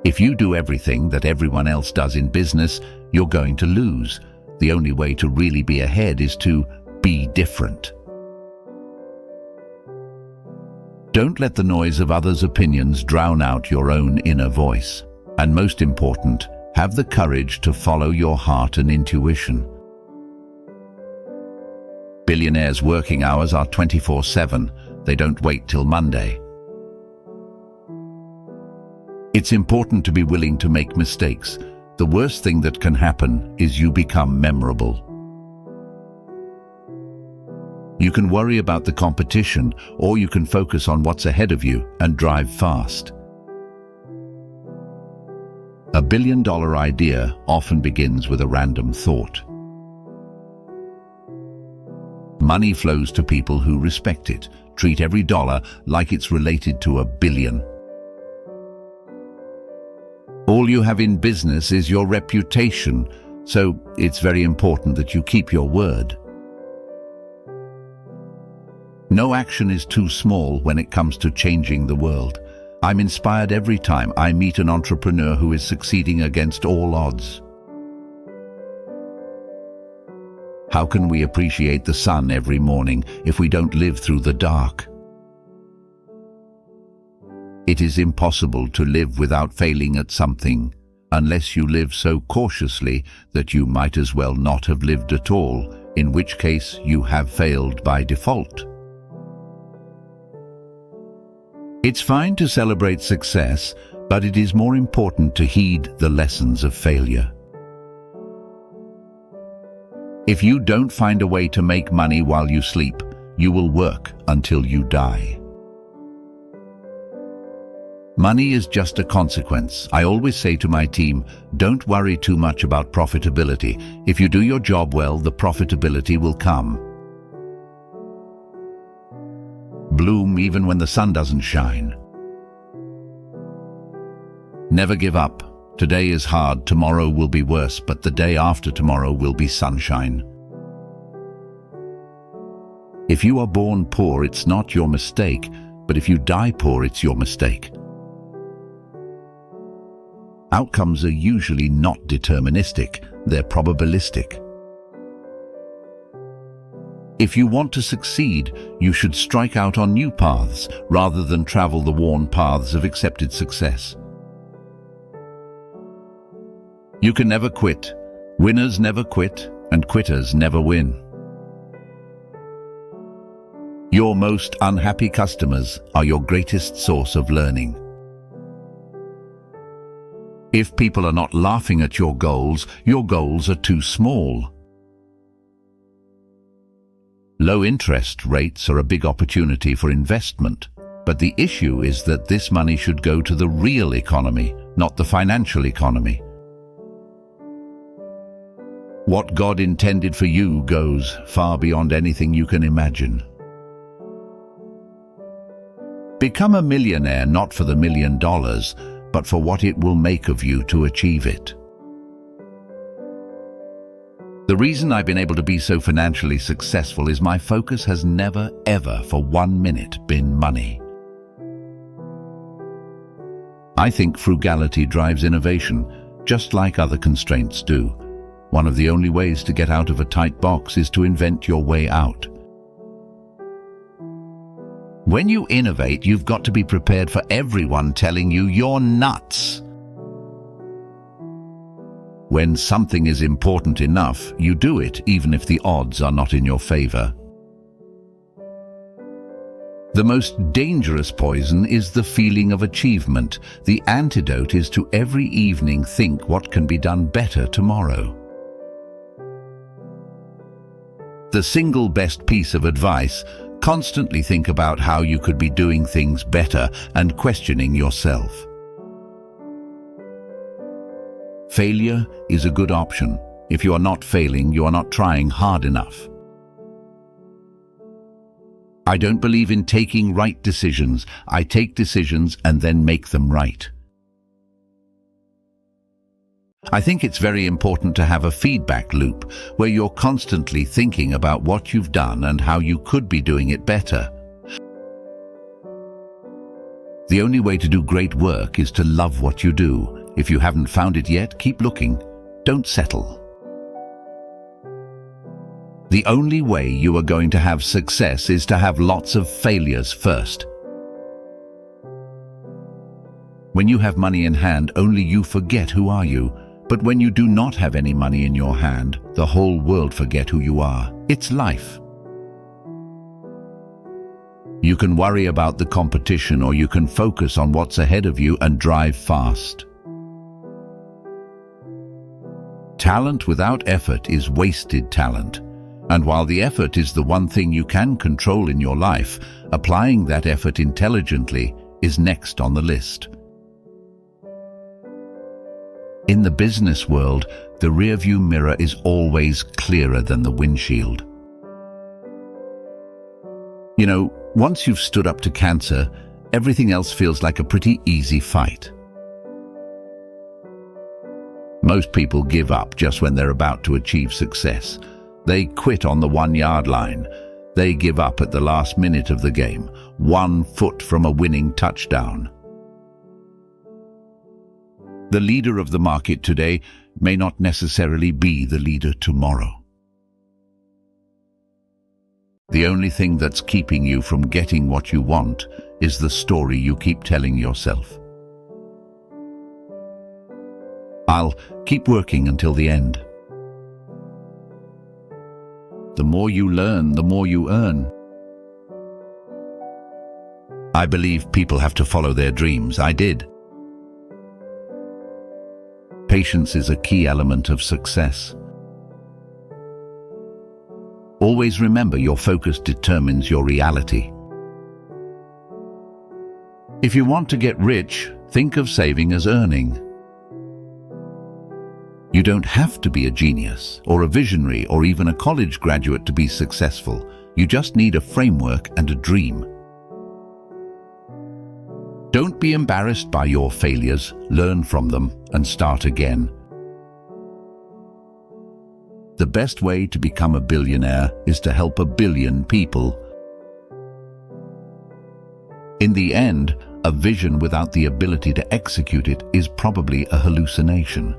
If you do everything that everyone else does in business, you're going to lose. The only way to really be ahead is to be different. Don't let the noise of others' opinions drown out your own inner voice. And most important, have the courage to follow your heart and intuition. Billionaires' working hours are 24/7. They don't wait till Monday. It's important to be willing to make mistakes. The worst thing that can happen is you become memorable. You can worry about the competition, or you can focus on what's ahead of you and drive fast. A billion-dollar idea often begins with a random thought. Money flows to people who respect it. Treat every dollar like it's related to a billion. All you have in business is your reputation, so it's very important that you keep your word. No action is too small when it comes to changing the world. I'm inspired every time I meet an entrepreneur who is succeeding against all odds. How can we appreciate the sun every morning if we don't live through the dark? It is impossible to live without failing at something, unless you live so cautiously that you might as well not have lived at all, in which case you have failed by default. It's fine to celebrate success, but it is more important to heed the lessons of failure. If you don't find a way to make money while you sleep, you will work until you die. Money is just a consequence. I always say to my team, don't worry too much about profitability. If you do your job well, the profitability will come. Bloom even when the sun doesn't shine. Never give up. Today is hard, tomorrow will be worse, but the day after tomorrow will be sunshine. If you are born poor, it's not your mistake, but if you die poor, it's your mistake. Outcomes are usually not deterministic, they're probabilistic. If you want to succeed, you should strike out on new paths rather than travel the worn paths of accepted success. You can never quit. Winners never quit, and quitters never win. Your most unhappy customers are your greatest source of learning. If people are not laughing at your goals are too small. Low interest rates are a big opportunity for investment, but the issue is that this money should go to the real economy, not the financial economy. What God intended for you goes far beyond anything you can imagine. Become a millionaire not for the $1 million, but for what it will make of you to achieve it. The reason I've been able to be so financially successful is my focus has never, ever for 1 minute been money. I think frugality drives innovation, just like other constraints do. One of the only ways to get out of a tight box is to invent your way out. When you innovate, you've got to be prepared for everyone telling you you're nuts. When something is important enough, you do it even if the odds are not in your favor. The most dangerous poison is the feeling of achievement. The antidote is to every evening think what can be done better tomorrow. The single best piece of advice: constantly think about how you could be doing things better and questioning yourself. Failure is a good option. If you are not failing, you are not trying hard enough. I don't believe in taking right decisions. I take decisions and then make them right. I think it's very important to have a feedback loop where you're constantly thinking about what you've done and how you could be doing it better. The only way to do great work is to love what you do. If you haven't found it yet, keep looking. Don't settle. The only way you are going to have success is to have lots of failures first. When you have money in hand, only you forget who are you. But when you do not have any money in your hand, the whole world forget who you are. It's life. You can worry about the competition, or you can focus on what's ahead of you and drive fast. Talent without effort is wasted talent. And while the effort is the one thing you can control in your life, applying that effort intelligently is next on the list. In the business world, the rearview mirror is always clearer than the windshield. You know, once you've stood up to cancer, everything else feels like a pretty easy fight. Most people give up just when they're about to achieve success. They quit on the 1-yard line. They give up at the last minute of the game, 1 foot from a winning touchdown. The leader of the market today may not necessarily be the leader tomorrow. The only thing that's keeping you from getting what you want is the story you keep telling yourself. I'll keep working until the end. The more you learn, the more you earn. I believe people have to follow their dreams. I did. Patience is a key element of success. Always remember, your focus determines your reality. If you want to get rich, think of saving as earning. You don't have to be a genius or a visionary or even a college graduate to be successful. You just need a framework and a dream. Don't be embarrassed by your failures, learn from them, and start again. The best way to become a billionaire is to help 1 billion people. In the end, a vision without the ability to execute it is probably a hallucination.